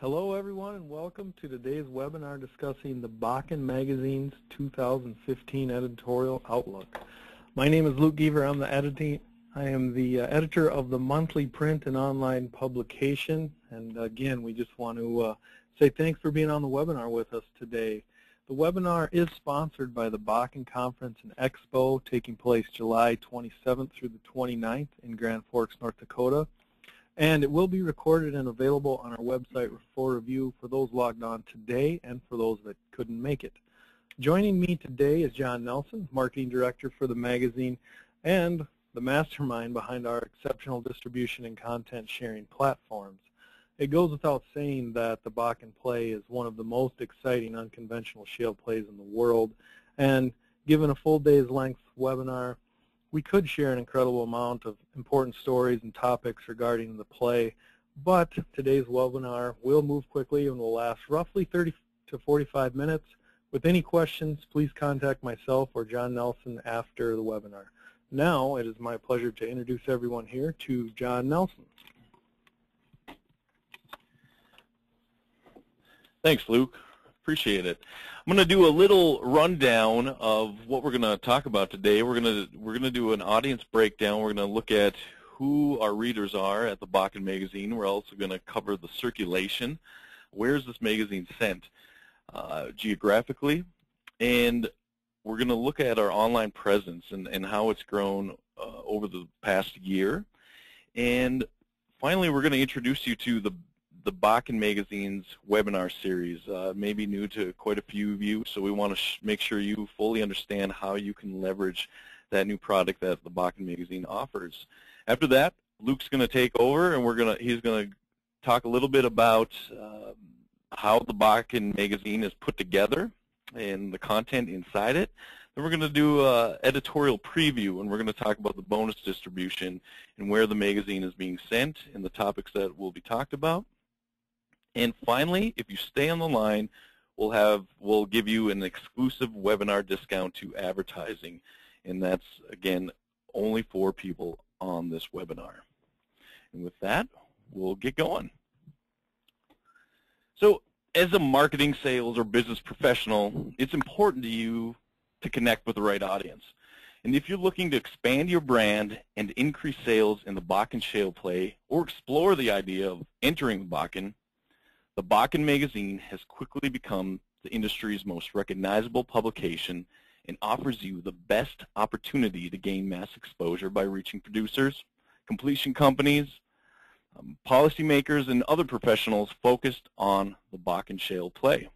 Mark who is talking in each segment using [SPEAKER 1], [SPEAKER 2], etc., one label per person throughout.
[SPEAKER 1] Hello everyone and welcome to today's webinar discussing the Bakken Magazine's 2015 editorial outlook. My name is Luke Geiver. I am the editor of the monthly print and online publication, and again we just want to say thanks for being on the webinar with us today. The webinar is sponsored by the Bakken Conference and Expo taking place July 27th through the 29th in Grand Forks, North Dakota. And it will be recorded and available on our website for review for those logged on today and for those that couldn't make it. Joining me today is John Nelson, Marketing Director for the magazine and the mastermind behind our exceptional distribution and content sharing platforms. It goes without saying that the Bakken play is one of the most exciting unconventional shale plays in the world, and given a full day's length webinar, we could share an incredible amount of important stories and topics regarding the play, but today's webinar will move quickly and will last roughly 30 to 45 minutes. With any questions, please contact myself or John Nelson after the webinar. Now, it is my pleasure to introduce everyone here to John Nelson.
[SPEAKER 2] Thanks, Luke. Appreciate it. I'm going to do a little rundown of what we're going to talk about today. We're going to do an audience breakdown. We're going to look at who our readers are at the Bakken magazine. We're also going to cover the circulation. Where is this magazine sent geographically? And we're going to look at our online presence and how it's grown over the past year. And finally, we're going to introduce you to the Bakken Magazine's webinar series. May be new to quite a few of you, so we want to make sure you fully understand how you can leverage that new product that the Bakken Magazine offers. After that, Luke's going to take over, and he's going to talk a little bit about how the Bakken Magazine is put together and the content inside it. Then we're going to do an editorial preview, and we're going to talk about the bonus distribution and where the magazine is being sent and the topics that will be talked about. And finally, if you stay on the line, we'll give you an exclusive webinar discount to advertising, and that's, again, only for people on this webinar. And with that, we'll get going. So as a marketing, sales, or business professional, it's important to you to connect with the right audience. And if you're looking to expand your brand and increase sales in the Bakken shale play, or explore the idea of entering the Bakken, the Bakken Magazine has quickly become the industry's most recognizable publication and offers you the best opportunity to gain mass exposure by reaching producers, completion companies, policymakers, and other professionals focused on the Bakken shale play.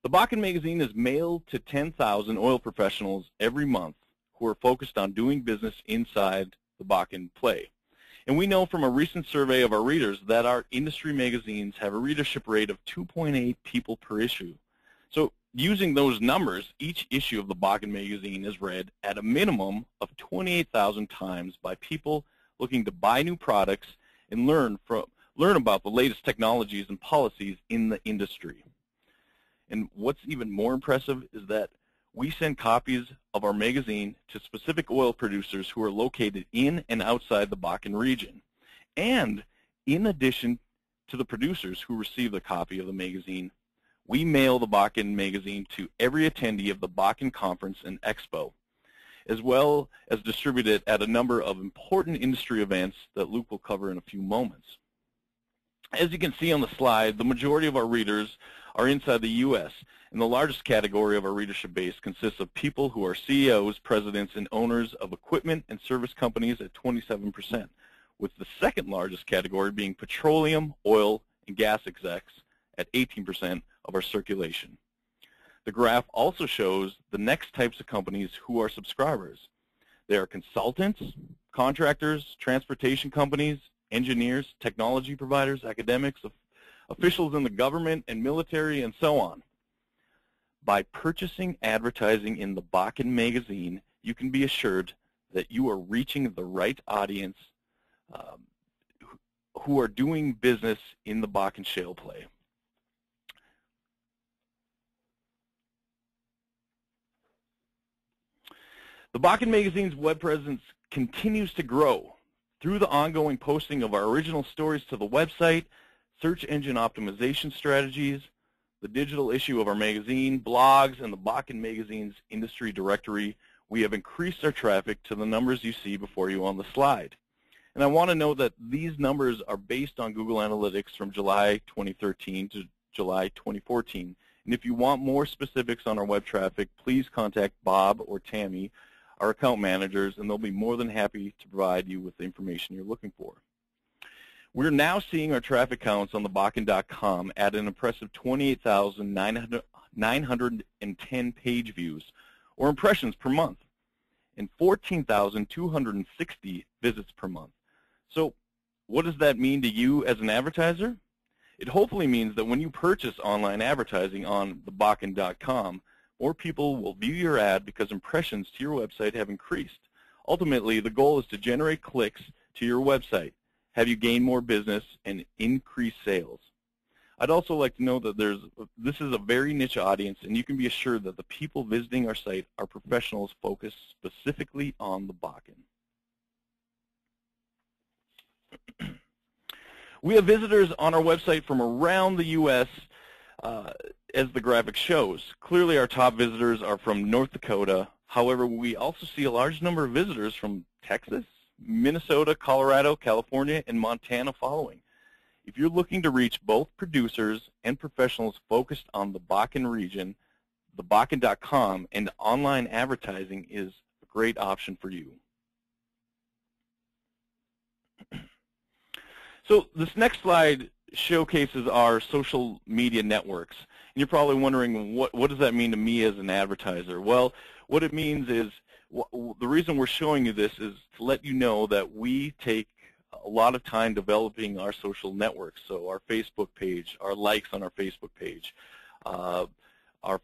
[SPEAKER 2] The Bakken Magazine is mailed to 10,000 oil professionals every month who are focused on doing business inside the Bakken play. And we know from a recent survey of our readers that our industry magazines have a readership rate of 2.8 people per issue. So using those numbers, each issue of the Bakken magazine is read at a minimum of 28,000 times by people looking to buy new products and learn about the latest technologies and policies in the industry. And what's even more impressive is that we send copies of our magazine to specific oil producers who are located in and outside the Bakken region. And in addition to the producers who receive the copy of the magazine, we mail the Bakken magazine to every attendee of the Bakken Conference and Expo, as well as distribute it at a number of important industry events that Luke will cover in a few moments. As you can see on the slide, the majority of our readers are inside the U.S., and the largest category of our readership base consists of people who are CEOs, presidents, and owners of equipment and service companies at 27%, with the second largest category being petroleum, oil, and gas execs at 18% of our circulation. The graph also shows the next types of companies who are subscribers. They are consultants, contractors, transportation companies, engineers, technology providers, academics, officials in the government and military, and so on. By purchasing advertising in the Bakken magazine, you can be assured that you are reaching the right audience who are doing business in the Bakken shale play. The Bakken magazine's web presence continues to grow through the ongoing posting of our original stories to the website, search engine optimization strategies, the digital issue of our magazine, blogs, and the Bakken Magazine's industry directory, we have increased our traffic to the numbers you see before you on the slide. And I want to note that these numbers are based on Google Analytics from July 2013 to July 2014. And if you want more specifics on our web traffic, please contact Bob or Tammy, our account managers, and they'll be more than happy to provide you with the information you're looking for. We're now seeing our traffic counts on the Bakken.com at an impressive 28,910 page views, or impressions per month, and 14,260 visits per month. So what does that mean to you as an advertiser? It hopefully means that when you purchase online advertising on the Bakken.com, more people will view your ad because impressions to your website have increased. Ultimately, the goal is to generate clicks to your website, have you gain more business, and increase sales. I'd also like to note that this is a very niche audience, and you can be assured that the people visiting our site are professionals focused specifically on the Bakken. We have visitors on our website from around the U.S., as the graphic shows. Clearly our top visitors are from North Dakota. However, we also see a large number of visitors from Texas, Minnesota, Colorado, California, and Montana following. If you're looking to reach both producers and professionals focused on the Bakken region, the Bakken.com and online advertising is a great option for you. So this next slide showcases our social media networks. And you're probably wondering, what does that mean to me as an advertiser? Well, what it means is, the reason we're showing you this is to let you know that we take a lot of time developing our social networks. So our Facebook page, our likes on our Facebook page, our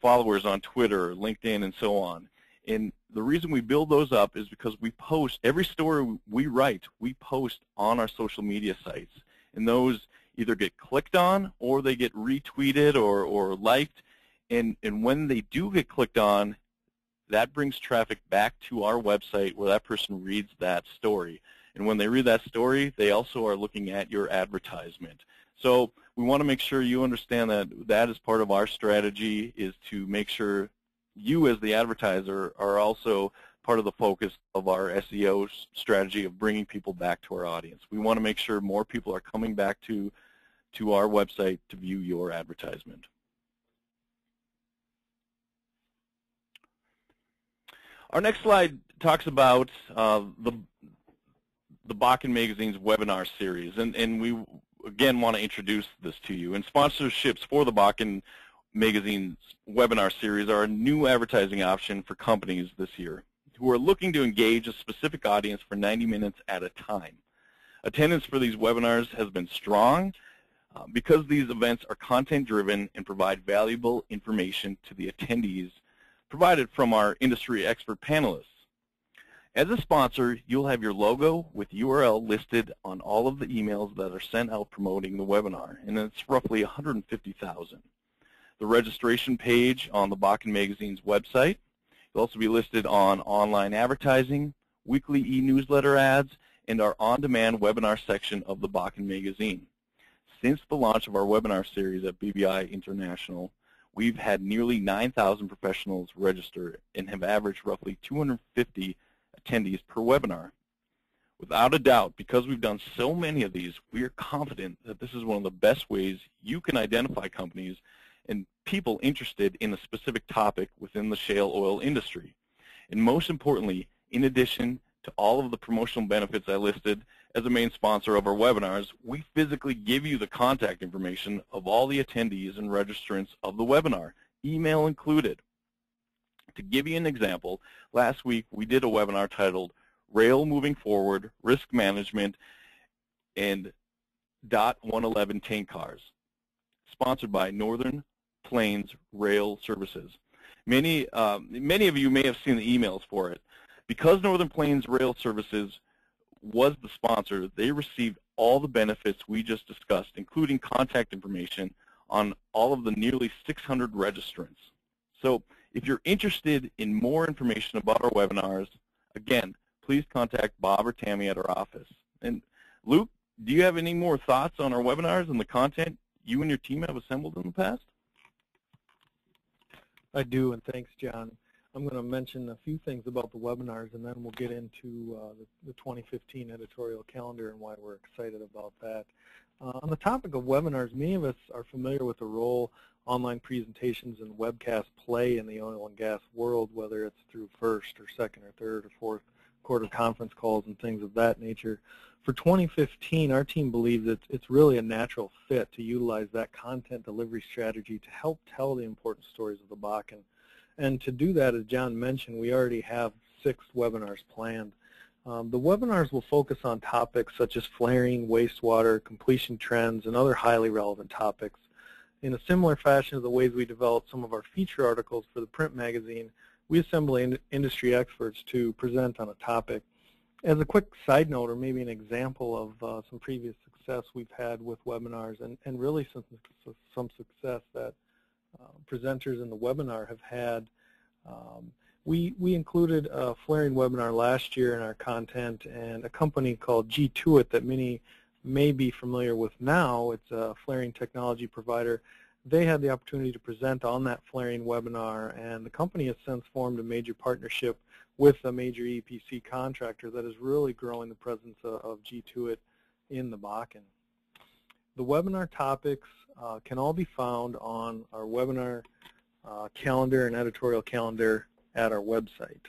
[SPEAKER 2] followers on Twitter, LinkedIn, and so on. And the reason we build those up is because we post, every story we write, we post on our social media sites. And those either get clicked on or they get retweeted or liked. And when they do get clicked on, that brings traffic back to our website where that person reads that story. And when they read that story, they also are looking at your advertisement. So we want to make sure you understand that that is part of our strategy, is to make sure you as the advertiser are also part of the focus of our SEO strategy of bringing people back to our audience. We want to make sure more people are coming back to our website to view your advertisement. Our next slide talks about the Bakken Magazine's webinar series, and we again want to introduce this to you. And sponsorships for the Bakken Magazine's webinar series are a new advertising option for companies this year who are looking to engage a specific audience for 90 minutes at a time. Attendance for these webinars has been strong because these events are content-driven and provide valuable information to the attendees provided from our industry expert panelists. As a sponsor, you'll have your logo with URL listed on all of the emails that are sent out promoting the webinar, and it's roughly 150,000. The registration page on the Bakken Magazine's website will also be listed on online advertising, weekly e-newsletter ads, and our on-demand webinar section of the Bakken Magazine. Since the launch of our webinar series at BBI International, we've had nearly 9,000 professionals register and have averaged roughly 250 attendees per webinar. Without a doubt, because we've done so many of these, we are confident that this is one of the best ways you can identify companies and people interested in a specific topic within the shale oil industry. And most importantly, in addition to all of the promotional benefits I listed as a main sponsor of our webinars, we physically give you the contact information of all the attendees and registrants of the webinar, email included. To give you an example, last week we did a webinar titled Rail Moving Forward, Risk Management, and .111 Tank Cars, sponsored by Northern Plains Rail Services. Many of you may have seen the emails for it. Because Northern Plains Rail Services was the sponsor, they received all the benefits we just discussed, including contact information on all of the nearly 600 registrants. So if you're interested in more information about our webinars, again, please contact Bob or Tammy at our office. And Luke, Do you have any more thoughts on our webinars and the content you and your team have assembled in the past?
[SPEAKER 1] I do, and thanks, John. I'm going to mention a few things about the webinars, and then we'll get into the 2015 editorial calendar and why we're excited about that. On the topic of webinars, many of us are familiar with the role online presentations and webcasts play in the oil and gas world, whether it's through first or second or third or fourth quarter conference calls and things of that nature. For 2015, our team believes it's really a natural fit to utilize that content delivery strategy to help tell the important stories of the Bakken. And to do that, as John mentioned, we already have 6 webinars planned. The webinars will focus on topics such as flaring, wastewater, completion trends, and other highly relevant topics. In a similar fashion to the ways we develop some of our feature articles for the print magazine, we assemble industry experts to present on a topic. As a quick side note, or maybe an example of some previous success we've had with webinars, and really some success that presenters in the webinar have had, we included a flaring webinar last year in our content, and a company called G2It that many may be familiar with now. It's a flaring technology provider. They had the opportunity to present on that flaring webinar, and the company has since formed a major partnership with a major EPC contractor that is really growing the presence of G2It in the Bakken. The webinar topics can all be found on our webinar calendar and editorial calendar at our website.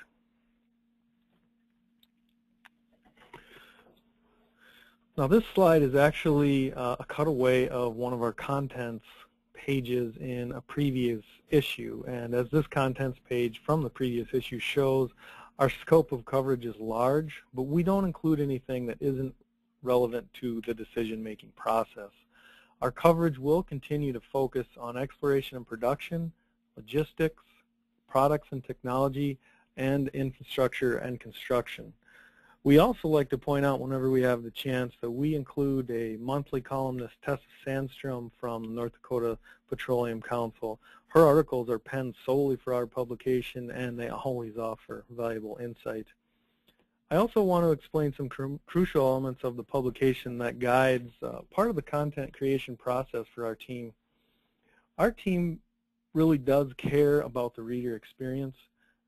[SPEAKER 1] Now this slide is actually a cutaway of one of our contents pages in a previous issue, and as this contents page from the previous issue shows, our scope of coverage is large, but we don't include anything that isn't relevant to the decision-making process. Our coverage will continue to focus on exploration and production, logistics, products and technology, and infrastructure and construction. We also like to point out whenever we have the chance that we include a monthly columnist, Tessa Sandstrom from North Dakota Petroleum Council. Her articles are penned solely for our publication, and they always offer valuable insight. I also want to explain some crucial elements of the publication that guides part of the content creation process for our team. Our team really does care about the reader experience,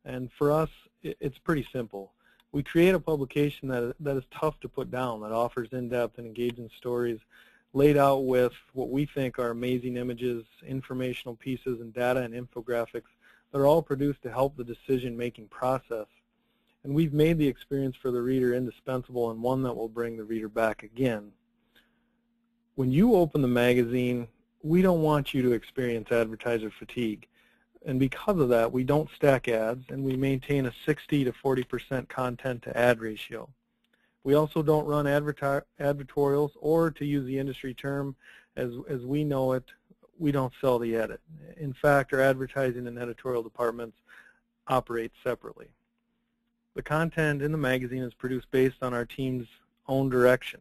[SPEAKER 1] and for us, it's pretty simple. We create a publication that is tough to put down, that offers in-depth and engaging stories laid out with what we think are amazing images, informational pieces, and data and infographics that are all produced to help the decision-making process. And we've made the experience for the reader indispensable and one that will bring the reader back again. When you open the magazine, we don't want you to experience advertiser fatigue. And because of that, we don't stack ads, and we maintain a 60 to 40% content to ad ratio. We also don't run advertorials, or to use the industry term, as we know it, we don't sell the edit. In fact, our advertising and editorial departments operate separately. The content in the magazine is produced based on our team's own direction.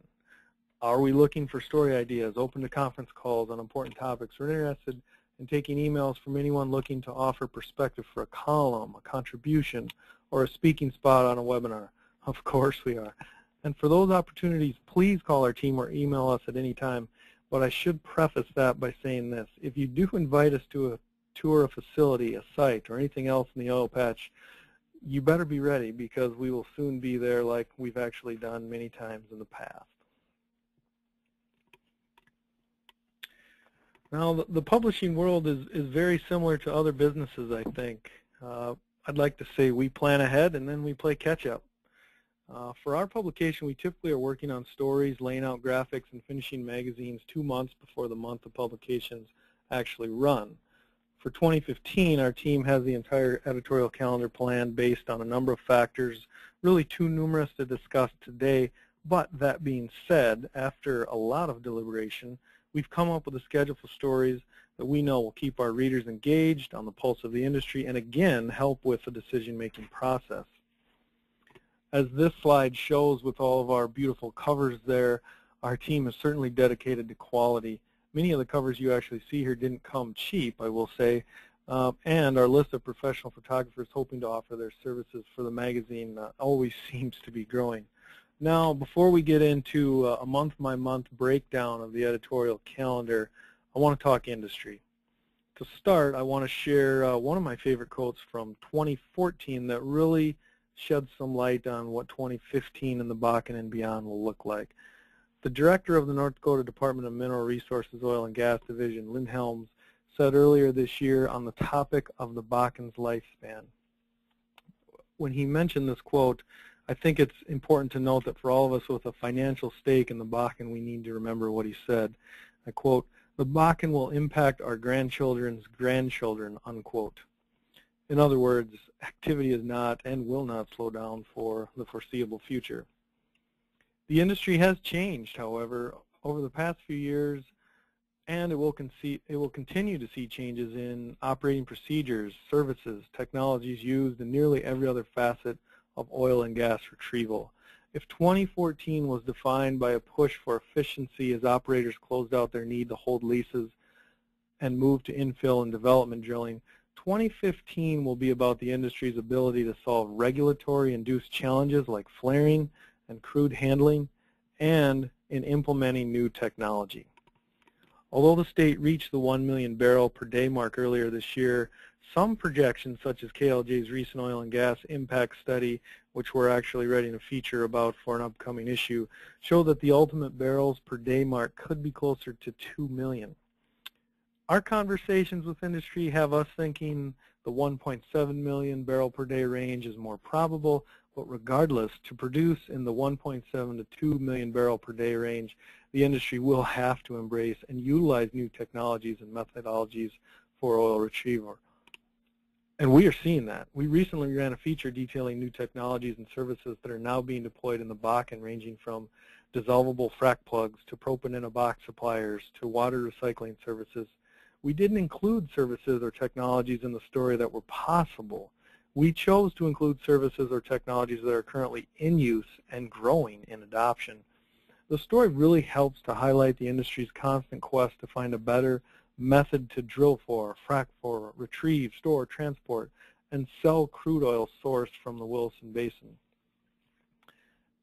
[SPEAKER 1] Are we looking for story ideas, open to conference calls on important topics? We're interested in taking emails from anyone looking to offer perspective for a column, a contribution, or a speaking spot on a webinar. Of course we are. And for those opportunities, please call our team or email us at any time. But I should preface that by saying this. If you do invite us to a tour, a facility, a site, or anything else in the oil patch, you better be ready, because we will soon be there like we've actually done many times in the past. Now, the publishing world is very similar to other businesses, I think. I'd like to say we plan ahead and then we play catch-up. For our publication, we typically are working on stories, laying out graphics, and finishing magazines 2 months before the month of publications actually run. For 2015, our team has the entire editorial calendar planned based on a number of factors, really too numerous to discuss today. But that being said, after a lot of deliberation, we've come up with a schedule for stories that we know will keep our readers engaged, on the pulse of the industry, and again, help with the decision-making process. As this slide shows with all of our beautiful covers there, our team is certainly dedicated to quality. Many of the covers you actually see here didn't come cheap, I will say, and our list of professional photographers hoping to offer their services for the magazine always seems to be growing. Now, before we get into a month-by-month breakdown of the editorial calendar, I want to talk industry. To start, I want to share one of my favorite quotes from 2014 that really sheds some light on what 2015 in the Bakken and beyond will look like. The director of the North Dakota Department of Mineral Resources, Oil and Gas Division, Lynn Helms, said earlier this year on the topic of the Bakken's lifespan. When he mentioned this quote, I think it's important to note that for all of us with a financial stake in the Bakken, we need to remember what he said. I quote, "The Bakken will impact our grandchildren's grandchildren," unquote. In other words, activity is not and will not slow down for the foreseeable future. The industry has changed, however, over the past few years, and it will continue to see changes in operating procedures, services, technologies used in nearly every other facet of oil and gas retrieval. If 2014 was defined by a push for efficiency as operators closed out their need to hold leases and moved to infill and development drilling, 2015 will be about the industry's ability to solve regulatory-induced challenges like flaring and crude handling, and in implementing new technology. Although the state reached the 1 million barrel per day mark earlier this year, some projections, such as KLJ's recent oil and gas impact study, which we're actually writing a feature about for an upcoming issue, show that the ultimate barrels per day mark could be closer to 2 million. Our conversations with industry have us thinking the 1.7 million barrel per day range is more probable, but regardless, to produce in the 1.7 to 2 million barrel per day range, the industry will have to embrace and utilize new technologies and methodologies for oil retrieval. And we are seeing that. We recently ran a feature detailing new technologies and services that are now being deployed in the Bakken, ranging from dissolvable frac plugs to propane in a box suppliers to water recycling services. We didn't include services or technologies in the story that were possible. We chose to include services or technologies that are currently in use and growing in adoption. The story really helps to highlight the industry's constant quest to find a better method to drill for, frac for, retrieve, store, transport, and sell crude oil sourced from the Williston Basin.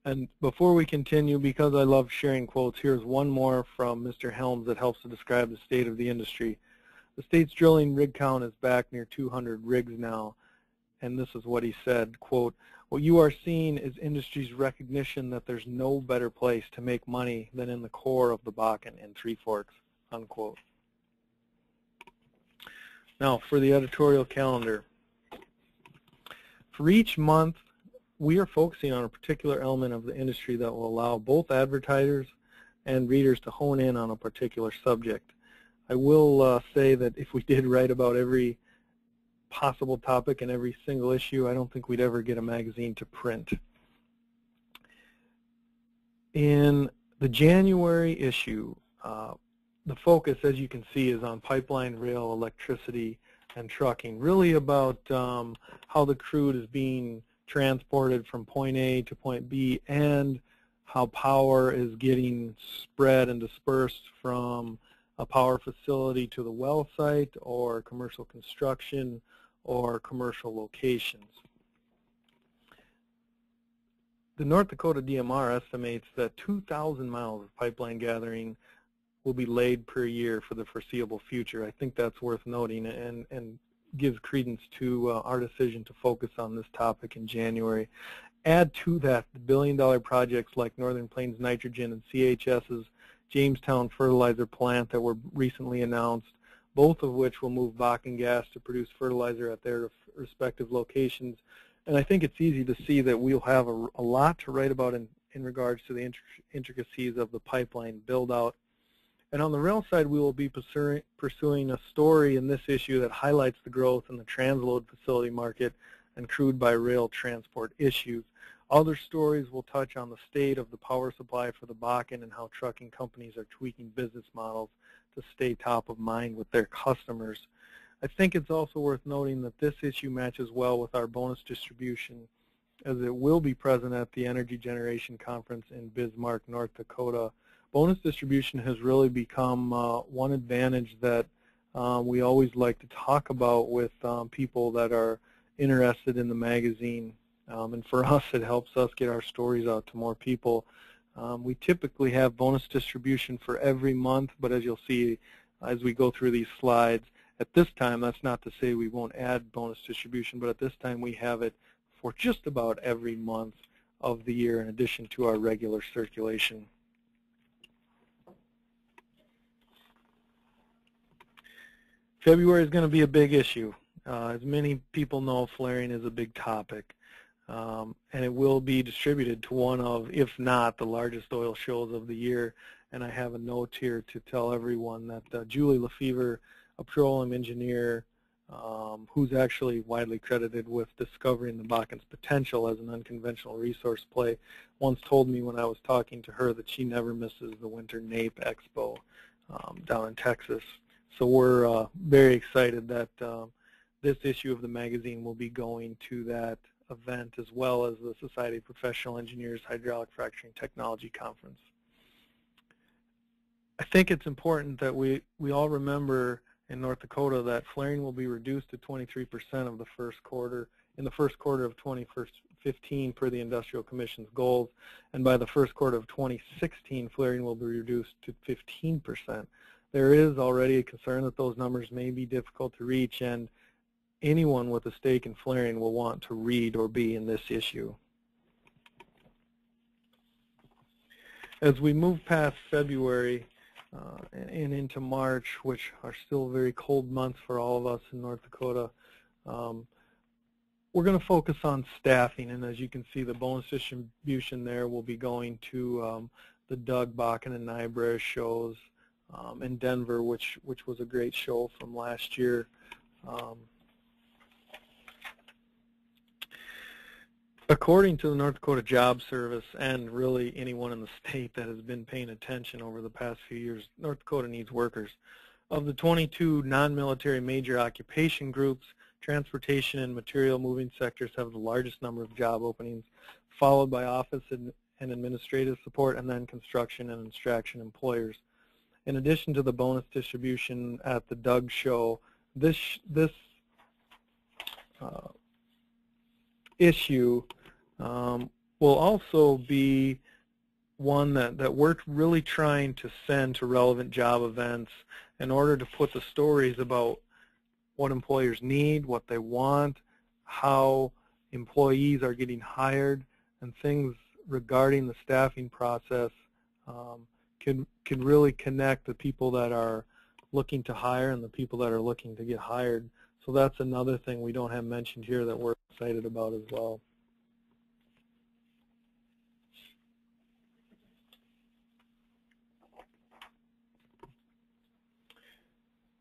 [SPEAKER 1] And before we continue, because I love sharing quotes, here's one more from Mr. Helms that helps to describe the state of the industry. The state's drilling rig count is back near 200 rigs now, and this is what he said, quote, "What you are seeing is industry's recognition that there's no better place to make money than in the core of the Bakken and Three Forks," unquote. Now, for the editorial calendar. For each month, we are focusing on a particular element of the industry that will allow both advertisers and readers to hone in on a particular subject. I will say that if we did write about every possible topic in every single issue, I don't think we'd ever get a magazine to print. In the January issue, the focus, as you can see, is on pipeline, rail, electricity, and trucking, really about how the crude is being transported from point A to point B and how power is getting spread and dispersed from a power facility to the well site or commercial construction or commercial locations. The North Dakota DMR estimates that 2,000 miles of pipeline gathering will be laid per year for the foreseeable future. I think that's worth noting and gives credence to our decision to focus on this topic in January. Add to that the billion-dollar projects like Northern Plains Nitrogen and CHS's Jamestown fertilizer plant that were recently announced, both of which will move Bakken gas to produce fertilizer at their respective locations. And I think it's easy to see that we'll have a lot to write about in regards to the intricacies of the pipeline build-out. And on the rail side, we will be pursuing a story in this issue that highlights the growth in the transload facility market and crude by rail transport issues. Other stories will touch on the state of the power supply for the Bakken and how trucking companies are tweaking business models to stay top of mind with their customers. I think it's also worth noting that this issue matches well with our bonus distribution, as it will be present at the Energy Generation Conference in Bismarck, North Dakota. Bonus distribution has really become one advantage that we always like to talk about with people that are interested in the magazine. And for us, it helps us get our stories out to more people. We typically have bonus distribution for every month, but as you'll see as we go through these slides, at this time, that's not to say we won't add bonus distribution, but at this time we have it for just about every month of the year in addition to our regular circulation. February is going to be a big issue. As many people know, flaring is a big topic, and it will be distributed to one of, if not the largest oil shows of the year. And I have a note here to tell everyone that Julie Lefevre, a petroleum engineer who's actually widely credited with discovering the Bakken's potential as an unconventional resource play, once told me when I was talking to her that she never misses the Winter NAPE Expo down in Texas. So we're very excited that this issue of the magazine will be going to that event, as well as the Society of Professional Engineers Hydraulic Fracturing Technology Conference. I think it's important that we all remember in North Dakota that flaring will be reduced to 23% of the first quarter in the first quarter of 2015 per the Industrial Commission's goals, and by the first quarter of 2016, flaring will be reduced to 15%. There is already a concern that those numbers may be difficult to reach, and anyone with a stake in flaring will want to read or be in this issue. As we move past February and into March, which are still very cold months for all of us in North Dakota, we're going to focus on staffing, and as you can see, the bonus distribution there will be going to the Doug, Bakken, and Niobrara shows in Denver, which was a great show from last year. According to the North Dakota Job Service, and really anyone in the state that has been paying attention over the past few years, North Dakota needs workers. Of the 22 non-military major occupation groups, transportation and material moving sectors have the largest number of job openings, followed by office and administrative support, and then construction and extraction employers. In addition to the bonus distribution at the Doug show, this issue will also be one that we're really trying to send to relevant job events in order to put the stories about what employers need, what they want, how employees are getting hired, and things regarding the staffing process can really connect the people that are looking to hire and the people that are looking to get hired. So that's another thing we don't have mentioned here that we're excited about as well.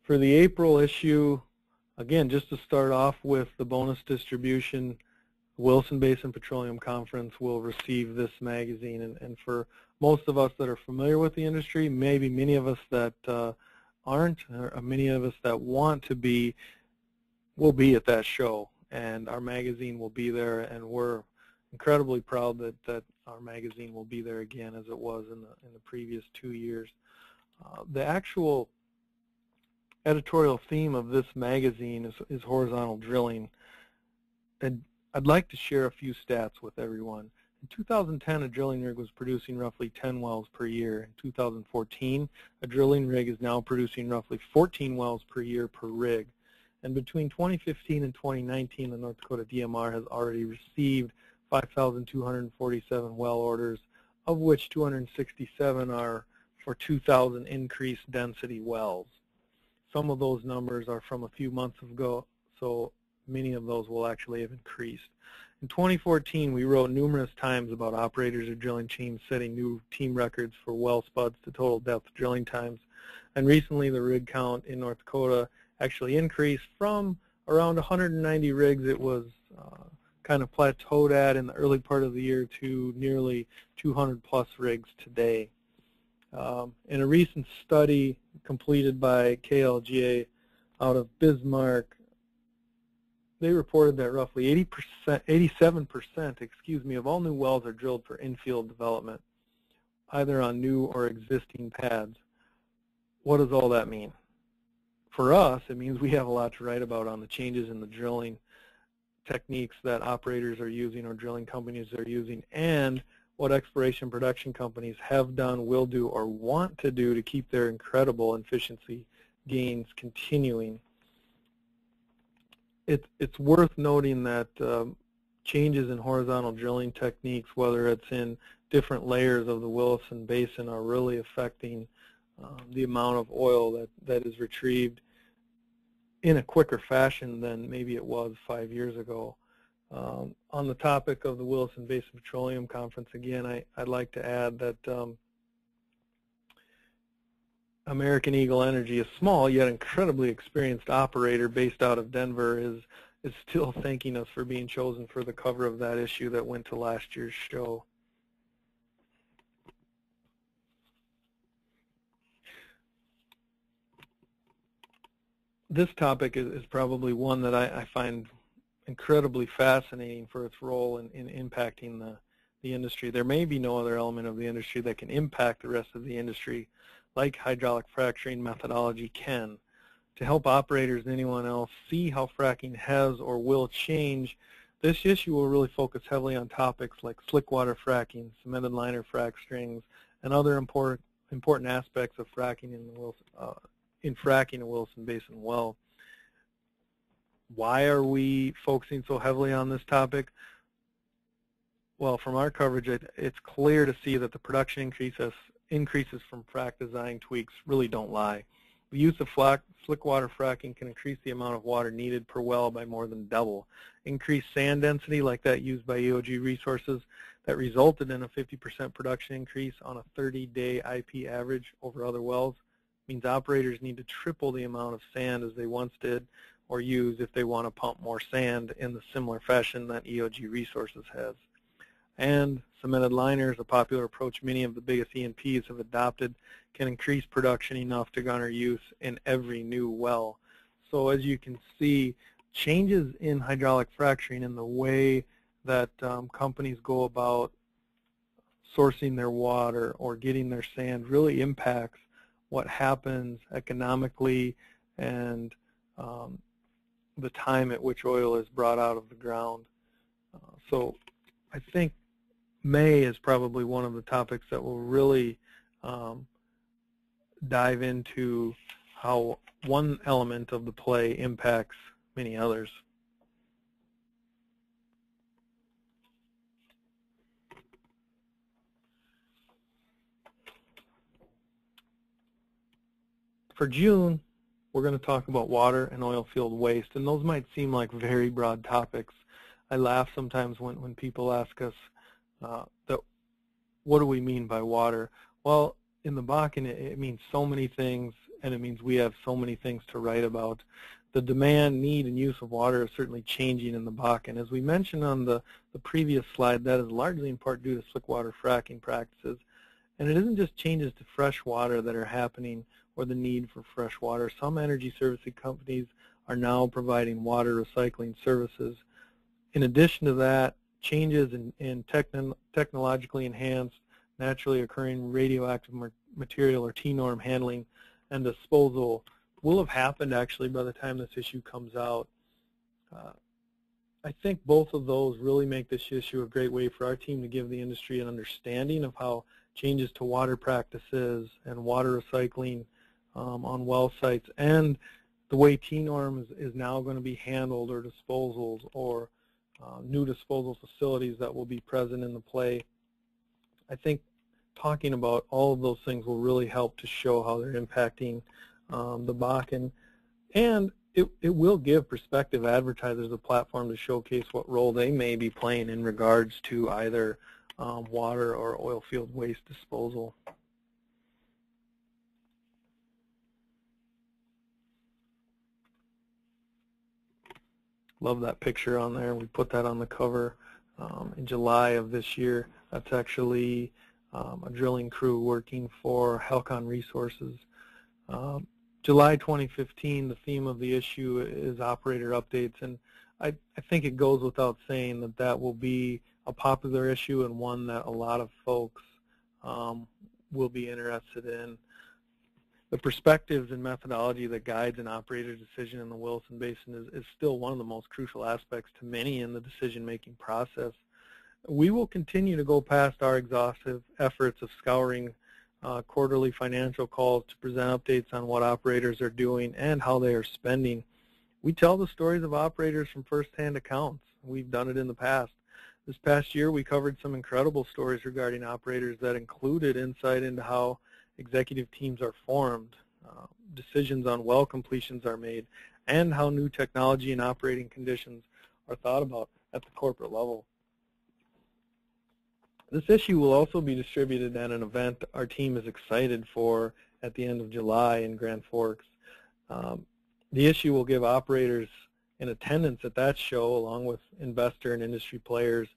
[SPEAKER 1] For the April issue, again, just to start off with the bonus distribution, the Wilson Basin Petroleum Conference will receive this magazine. And for most of us that are familiar with the industry, maybe many of us that aren't, or many of us that want to be, will be at that show. And our magazine will be there, and we're incredibly proud that our magazine will be there again as it was in the previous 2 years. The actual editorial theme of this magazine is horizontal drilling, and I'd like to share a few stats with everyone. In 2010, a drilling rig was producing roughly 10 wells per year. In 2014, a drilling rig is now producing roughly 14 wells per year per rig. And between 2015 and 2019, the North Dakota DMR has already received 5,247 well orders, of which 267 are for 2,000 increased density wells. Some of those numbers are from a few months ago, so many of those will actually have increased. In 2014, we wrote numerous times about operators or drilling teams setting new team records for well spuds to total depth drilling times. And recently, the rig count in North Dakota actually increased from around 190 rigs it was kind of plateaued at in the early part of the year to nearly 200 plus rigs today. In a recent study completed by KLGA out of Bismarck, they reported that roughly 87% of all new wells are drilled for infield development, either on new or existing pads. What does all that mean? For us, it means we have a lot to write about on the changes in the drilling techniques that operators are using or drilling companies are using, and what exploration production companies have done, will do, or want to do to keep their incredible efficiency gains continuing. It's worth noting that changes in horizontal drilling techniques, whether it's in different layers of the Williston Basin, are really affecting the amount of oil that is retrieved in a quicker fashion than maybe it was 5 years ago. On the topic of the Williston Basin Petroleum Conference, again, I'd like to add that American Eagle Energy, a small yet incredibly experienced operator based out of Denver, is still thanking us for being chosen for the cover of that issue that went to last year's show. This topic is probably one that I find incredibly fascinating for its role in impacting the industry. There may be no other element of the industry that can impact the rest of the industry like hydraulic fracturing methodology can. To help operators and anyone else see how fracking has or will change, this issue will really focus heavily on topics like slickwater fracking, cemented liner frac strings, and other important aspects of fracking in fracking a Williston Basin well. Why are we focusing so heavily on this topic? Well, from our coverage, it's clear to see that the production increases from frac design tweaks really don't lie. The use of slickwater fracking can increase the amount of water needed per well by more than double. Increased sand density, like that used by EOG Resources, that resulted in a 50% production increase on a 30-day IP average over other wells, means operators need to triple the amount of sand as they once did or use if they want to pump more sand in the similar fashion that EOG Resources has. And cemented liners, a popular approach many of the biggest E&Ps have adopted, can increase production enough to garner use in every new well. So as you can see, changes in hydraulic fracturing in the way that companies go about sourcing their water or getting their sand really impacts what happens economically and the time at which oil is brought out of the ground. So I think May is probably one of the topics that will really dive into how one element of the play impacts many others. For June, we're going to talk about water and oil field waste, and those might seem like very broad topics. I laugh sometimes when people ask us, what do we mean by water? Well, in the Bakken, it means so many things, and it means we have so many things to write about. The demand, need, and use of water is certainly changing in the Bakken. As we mentioned on the previous slide, that is largely in part due to slickwater fracking practices. And it isn't just changes to fresh water that are happening or the need for fresh water. Some energy servicing companies are now providing water recycling services. In addition to that, changes in technologically enhanced, naturally occurring radioactive material or T-norm handling and disposal will have happened actually by the time this issue comes out. I think both of those really make this issue a great way for our team to give the industry an understanding of how changes to water practices and water recycling on well sites and the way T-norm is now going to be handled, or disposals, or new disposal facilities that will be present in the play. I think talking about all of those things will really help to show how they're impacting the Bakken, and it will give prospective advertisers a platform to showcase what role they may be playing in regards to either water or oil field waste disposal. Love that picture on there. We put that on the cover in July of this year. That's actually a drilling crew working for Halcon Resources. July 2015, the theme of the issue is operator updates, and I think it goes without saying that that will be a popular issue and one that a lot of folks will be interested in. The perspectives and methodology that guides an operator decision in the Williston Basin is still one of the most crucial aspects to many in the decision-making process. We will continue to go past our exhaustive efforts of scouring quarterly financial calls to present updates on what operators are doing and how they are spending. We tell the stories of operators from first-hand accounts. We've done it in the past. This past year, we covered some incredible stories regarding operators that included insight into how executive teams are formed, decisions on well completions are made, and how new technology and operating conditions are thought about at the corporate level. This issue will also be distributed at an event our team is excited for at the end of July in Grand Forks. The issue will give operators in attendance at that show, along with investor and industry players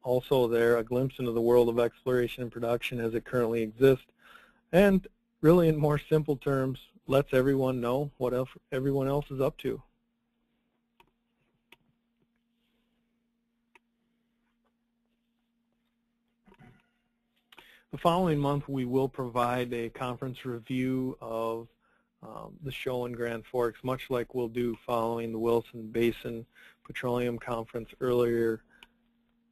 [SPEAKER 1] also there, a glimpse into the world of exploration and production as it currently exists, and really in more simple terms, lets everyone know what everyone else is up to. The following month, we will provide a conference review of the show in Grand Forks, much like we'll do following the Williston Basin Petroleum Conference earlier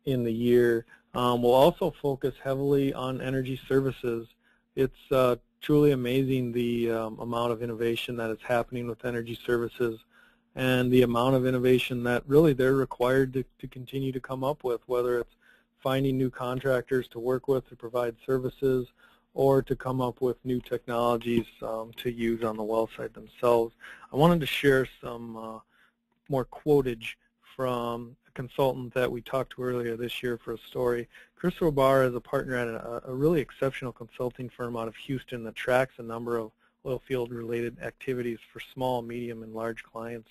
[SPEAKER 1] in the year. We'll also focus heavily on energy services. It's truly amazing the amount of innovation that is happening with energy services and the amount of innovation that really they're required to continue to come up with, whether it's finding new contractors to work with to provide services or to come up with new technologies to use on the well site themselves. I wanted to share some more quotage from a consultant that we talked to earlier this year for a story. Chris Robar is a partner at a really exceptional consulting firm out of Houston that tracks a number of oil field related activities for small, medium, and large clients.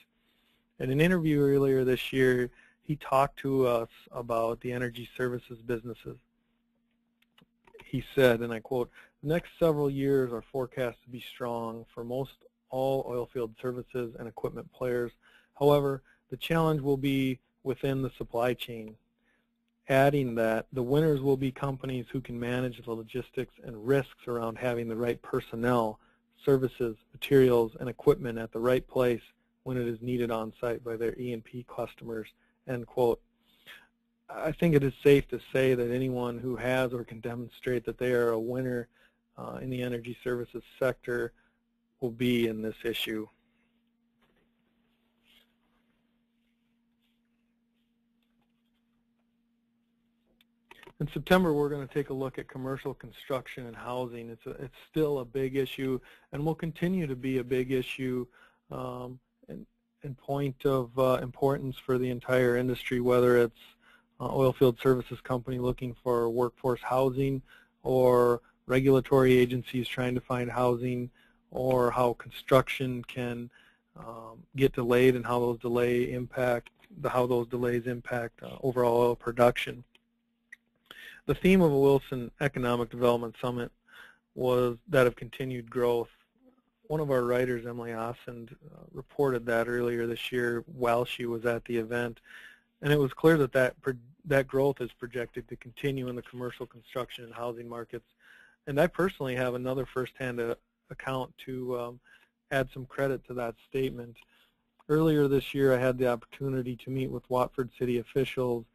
[SPEAKER 1] In an interview earlier this year, he talked to us about the energy services businesses. He said, and I quote, "The next several years are forecast to be strong for most all oil field services and equipment players. However, the challenge will be within the supply chain." Adding that the winners will be companies who can manage the logistics and risks around having the right personnel, services, materials, and equipment at the right place when it is needed on site by their E&P customers, end quote. I think it is safe to say that anyone who has or can demonstrate that they are a winner in the energy services sector will be in this issue. In September, we're going to take a look at commercial construction and housing. It's still a big issue and will continue to be a big issue and point of importance for the entire industry, whether it's oil field services company looking for workforce housing or regulatory agencies trying to find housing, or how construction can get delayed and how those delays impact overall oil production. The theme of the Williston Economic Development Summit was that of continued growth. One of our writers, Emily Ossend, reported that earlier this year while she was at the event, and it was clear that growth is projected to continue in the commercial construction and housing markets. And I personally have another firsthand account to add some credit to that statement. Earlier this year, I had the opportunity to meet with Watford City officials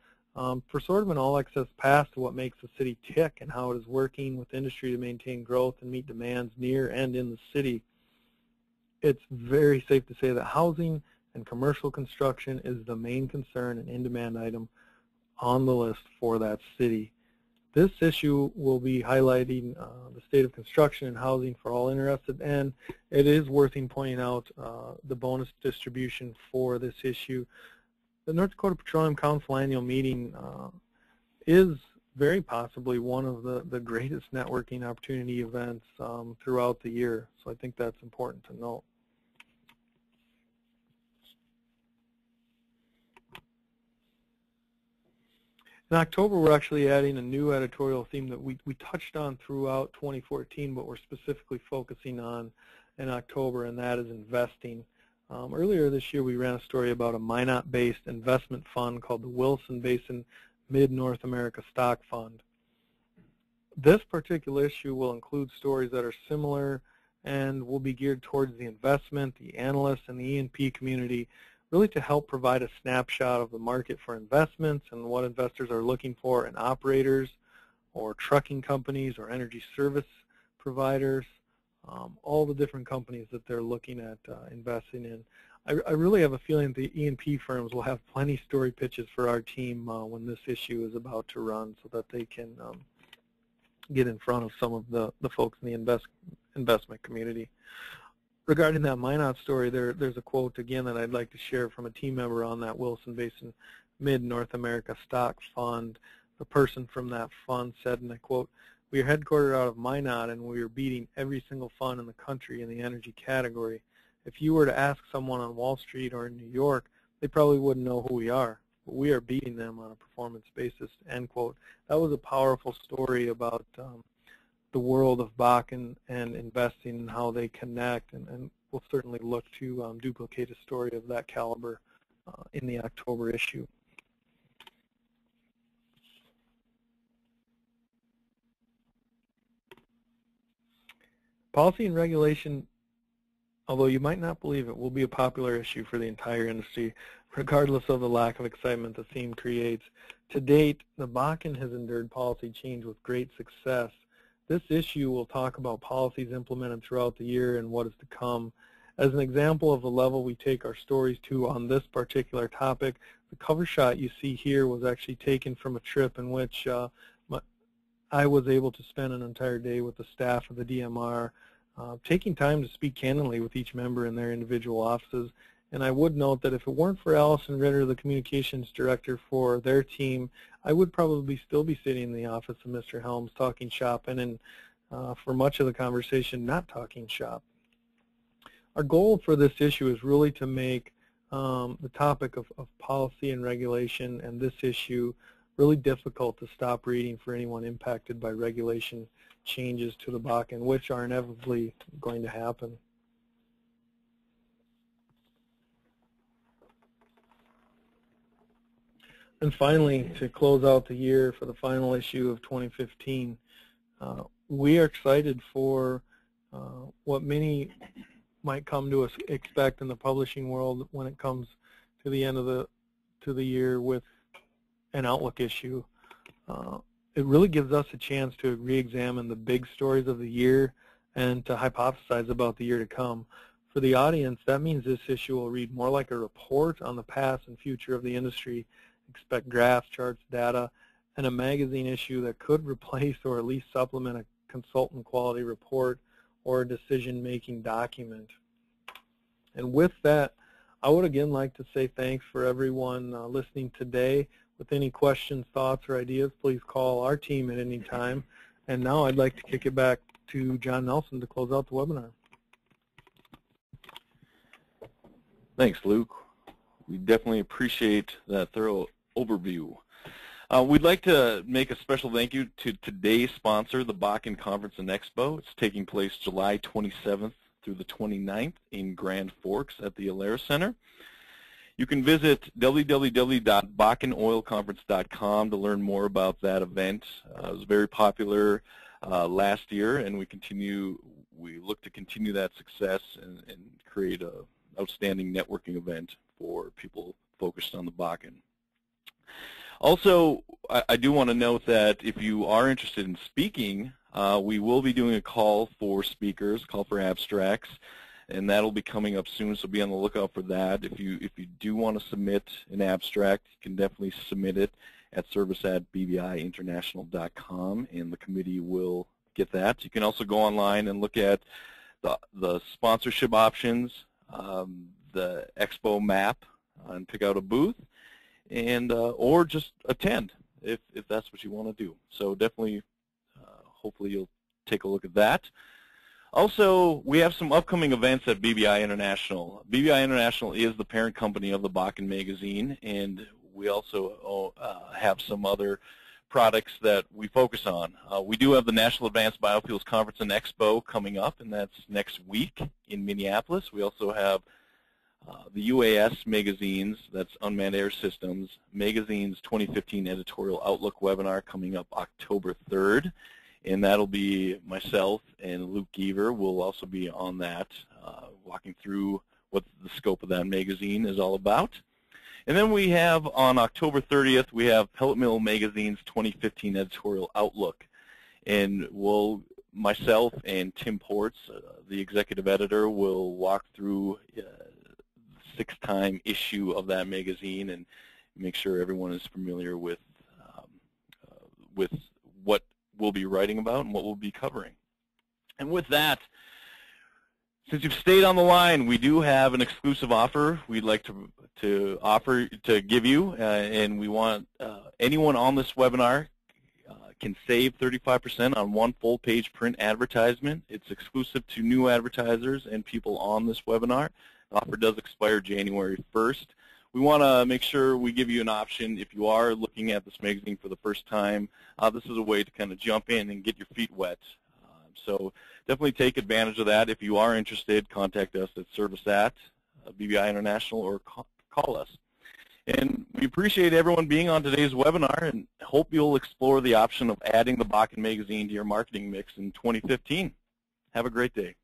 [SPEAKER 1] for sort of an all-access pass to what makes the city tick and how it is working with industry to maintain growth and meet demands near and in the city. It's very safe to say that housing and commercial construction is the main concern and in-demand item on the list for that city. This issue will be highlighting the state of construction and housing for all interested, and it is worth pointing out the bonus distribution for this issue. The North Dakota Petroleum Council annual meeting is very possibly one of the greatest networking opportunity events throughout the year, so I think that's important to note. In October, we're actually adding a new editorial theme that we touched on throughout 2014, but we're specifically focusing on in October, and that is investing. Earlier this year, we ran a story about a Minot-based investment fund called the Williston Basin Mid-North America Stock Fund. This particular issue will include stories that are similar and will be geared towards the investment, the analysts, and the E&P community, really to help provide a snapshot of the market for investments and what investors are looking for in operators or trucking companies or energy service providers, all the different companies that they're looking at investing in. I really have a feeling the E&P firms will have plenty story pitches for our team when this issue is about to run, so that they can get in front of some of the folks in the investment community. Regarding that Minot story, there's a quote again that I'd like to share from a team member on that Wilson Basin Mid-North America Stock Fund. The person from that fund said, and I quote, "We are headquartered out of Minot, and we are beating every single fund in the country in the energy category. If you were to ask someone on Wall Street or in New York, they probably wouldn't know who we are. But we are beating them on a performance basis," end quote. That was a powerful story about the world of Bakken and investing and how they connect, and we'll certainly look to duplicate a story of that caliber in the October issue. Policy and regulation, although you might not believe it, will be a popular issue for the entire industry, regardless of the lack of excitement the theme creates. To date, the Bakken has endured policy change with great success. This issue will talk about policies implemented throughout the year and what is to come. As an example of the level we take our stories to on this particular topic, the cover shot you see here was actually taken from a trip in which I was able to spend an entire day with the staff of the DMR, taking time to speak candidly with each member in their individual offices. And I would note that if it weren't for Allison Ritter, the communications director for their team, I would probably still be sitting in the office of Mr. Helms talking shop, and for much of the conversation, not talking shop. Our goal for this issue is really to make the topic of policy and regulation and this issue really difficult to stop reading for anyone impacted by regulation changes to the Bakken, which are inevitably going to happen. And finally, to close out the year for the final issue of 2015, we are excited for what many might come to us expect in the publishing world when it comes to the end of the year with an outlook issue. It really gives us a chance to re-examine the big stories of the year and to hypothesize about the year to come. For the audience, that means this issue will read more like a report on the past and future of the industry. Expect graphs, charts, data, and a magazine issue that could replace or at least supplement a consultant quality report or a decision-making document. And with that, I would again like to say thanks for everyone listening today. With any questions, thoughts, or ideas, please call our team at any time. And now I'd like to kick it back to John Nelson to close out the webinar.
[SPEAKER 2] Thanks, Luke. We definitely appreciate that thorough overview. We'd like to make a special thank you to today's sponsor, the Bakken Conference and Expo. It's taking place July 27th through the 29th in Grand Forks at the Alaris Center. You can visit www.bakkenoilconference.com to learn more about that event. It was very popular last year, and we look to continue that success and create an outstanding networking event for people focused on the Bakken. Also, I do want to note that if you are interested in speaking, we will be doing a call for speakers, call for abstracts, and that'll be coming up soon, so be on the lookout for that. If you do want to submit an abstract, you can definitely submit it at service@bbiinternational.com, and the committee will get that. You can also go online and look at the sponsorship options, the expo map, and pick out a booth, and or just attend if that's what you want to do. So definitely, hopefully you'll take a look at that. Also, we have some upcoming events at BBI International. BBI International is the parent company of the Bakken magazine, and we also have some other products that we focus on. We do have the National Advanced Biofuels Conference and Expo coming up, and that's next week in Minneapolis. We also have the UAS magazines, that's Unmanned Air Systems, magazine's 2015 Editorial Outlook webinar coming up October 3rd. and that'll be myself and Luke Geiver will also be on that, walking through what the scope of that magazine is all about. And then we have on October 30th, we have Pellet Mill Magazine's 2015 Editorial Outlook. And myself and Tim Ports, the executive editor, will walk through the 6th-time issue of that magazine and make sure everyone is familiar with what we'll be writing about and what we'll be covering. And with that, since you've stayed on the line, we do have an exclusive offer we'd like to give you, and we want anyone on this webinar can save 35% on one full-page print advertisement. It's exclusive to new advertisers and people on this webinar. The offer does expire January 1st. We want to make sure we give you an option if you are looking at this magazine for the first time. This is a way to kind of jump in and get your feet wet. So definitely take advantage of that. If you are interested, contact us at service@BBI International or call us. And we appreciate everyone being on today's webinar and hope you'll explore the option of adding the Bakken magazine to your marketing mix in 2015. Have a great day.